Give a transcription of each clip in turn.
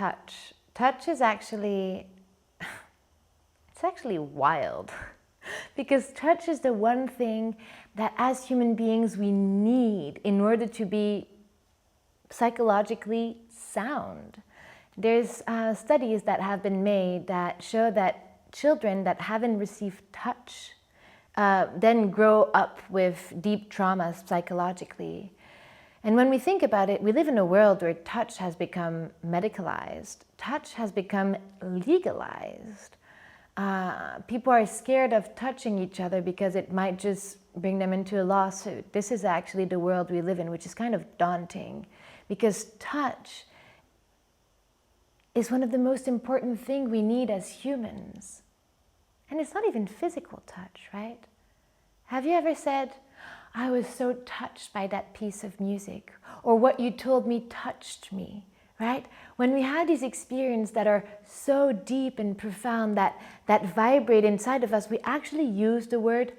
touch. Touch is actually, it's actually wild. Because touch is the one thing that as human beings we need in order to be psychologically sound. There's studies that have been made that show that children that haven't received touch then grow up with deep traumas psychologically. And when we think about it, we live in a world where touch has become medicalized. Touch has become legalized. People are scared of touching each other because it might just bring them into a lawsuit. This is actually the world we live in, which is kind of daunting, because touch is one of the most important things we need as humans. And it's not even physical touch, right? Have you ever said, I was so touched by that piece of music, or what you told me touched me, right? When we have these experiences that are so deep and profound that vibrate inside of us, we actually use the word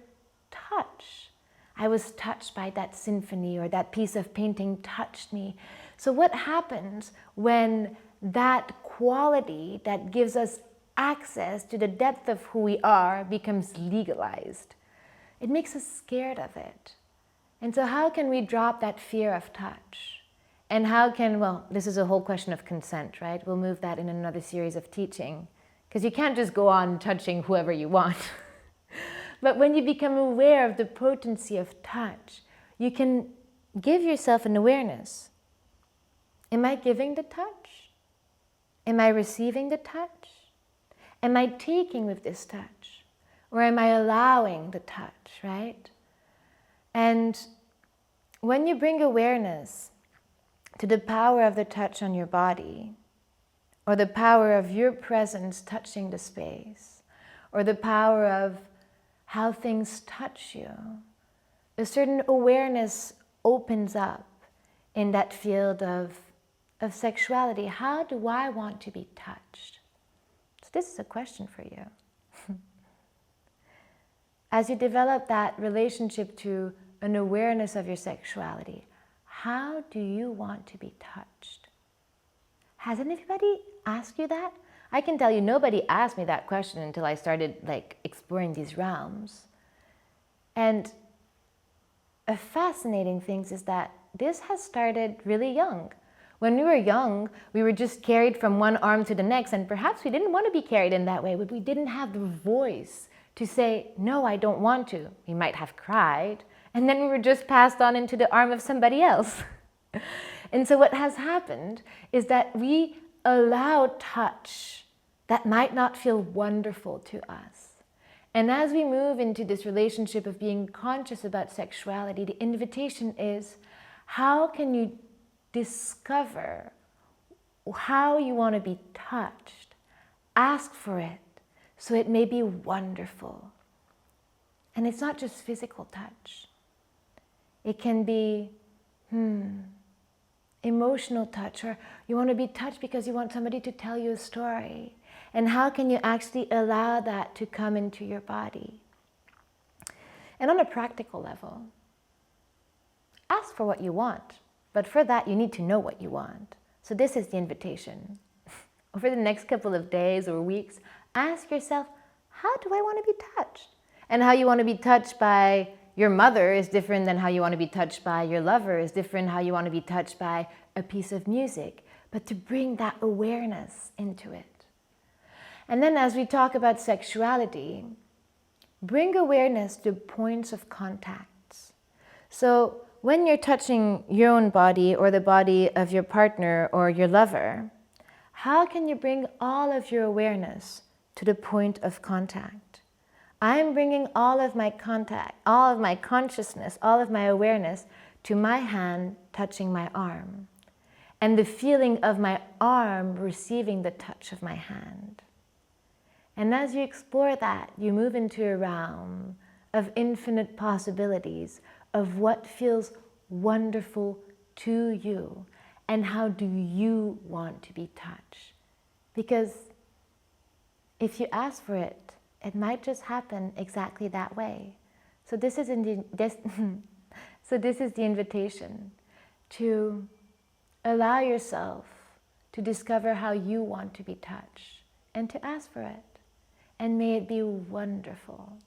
touch. I was touched by that symphony, or that piece of painting touched me. So what happens when that quality that gives us access to the depth of who we are becomes legalized? It makes us scared of it. And so how can we drop that fear of touch? And how can, well, this is a whole question of consent, right? We'll move that in another series of teaching, because you can't just go on touching whoever you want. But when you become aware of the potency of touch, you can give yourself an awareness. Am I giving the touch? Am I receiving the touch? Am I taking with this touch? Or am I allowing the touch, right? And when you bring awareness to the power of the touch on your body, or the power of your presence touching the space, or the power of how things touch you, a certain awareness opens up in that field of sexuality. How do I want to be touched? So this is a question for you. As you develop that relationship to an awareness of your sexuality, how do you want to be touched? Has anybody asked you that? I can tell you nobody asked me that question until I started exploring these realms. And a fascinating thing is that this has started really young. When we were young, we were just carried from one arm to the next, and perhaps we didn't want to be carried in that way, but we didn't have the voice to say, no, I don't want to. We might have cried, and then we were just passed on into the arm of somebody else. And so what has happened is that we allow touch that might not feel wonderful to us. And as we move into this relationship of being conscious about sexuality, the invitation is, how can you discover how you want to be touched? Ask for it, so it may be wonderful. And it's not just physical touch. It can be emotional touch, or you want to be touched because you want somebody to tell you a story. And how can you actually allow that to come into your body? And on a practical level, ask for what you want. But for that, you need to know what you want. So this is the invitation. Over the next couple of days or weeks, ask yourself, how do I want to be touched? And how you want to be touched by your mother is different than how you want to be touched by your lover, is different how you want to be touched by a piece of music. But to bring that awareness into it. And then as we talk about sexuality, bring awareness to points of contacts. So when you're touching your own body or the body of your partner or your lover, how can you bring all of your awareness to the point of contact? I'm bringing all of my contact, all of my consciousness, all of my awareness to my hand touching my arm, and the feeling of my arm receiving the touch of my hand. And as you explore that, you move into a realm of infinite possibilities of what feels wonderful to you and how do you want to be touched. Because if you ask for it, it might just happen exactly that way. So this is the invitation to allow yourself to discover how you want to be touched and to ask for it. And may it be wonderful.